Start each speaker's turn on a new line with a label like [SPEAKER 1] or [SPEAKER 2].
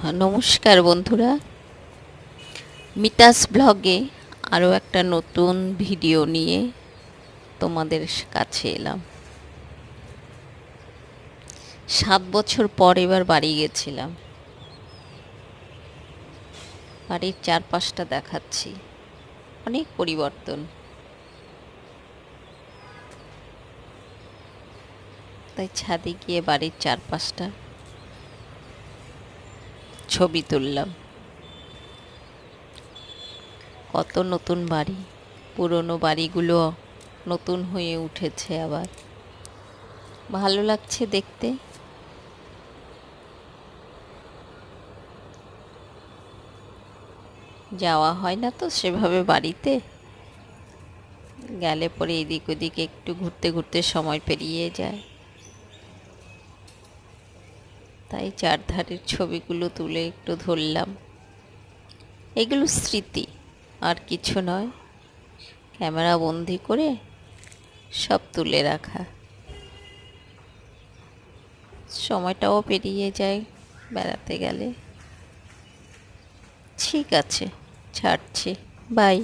[SPEAKER 1] নমস্কার বন্ধুরা, মিতাস ব্লগে আরও একটা নতুন ভিডিও নিয়ে তোমাদের কাছে এলাম। 7 বছর পর এবার বাড়ি গেছিলাম। বাড়ির চারপাশটা দেখাচ্ছি, অনেক পরিবর্তন। তাই ছাদে গিয়ে বাড়ির চারপাশটা ছবি তুললাম। কত নতুন বাড়ি, পুরনো বাড়িগুলো নতুন হয়ে উঠেছে, আবার ভালো লাগছে দেখতে। যাওয়া হয় না তো সেভাবে বাড়িতে, গেলে পরে এদিক ওদিক একটু ঘুরতে ঘুরতে সময় পেরিয়ে যায়। তাই চারধারের ছবিগুলো তুলে একটু ধরলাম। এগুলো স্মৃতি, আর কিছু নয়। ক্যামেরা বন্দি করে সব তুলে রাখা। সময়টাও পেরিয়ে যায় বেড়াতে গেলে। ঠিক আছে, ছাড়ছি, বাই।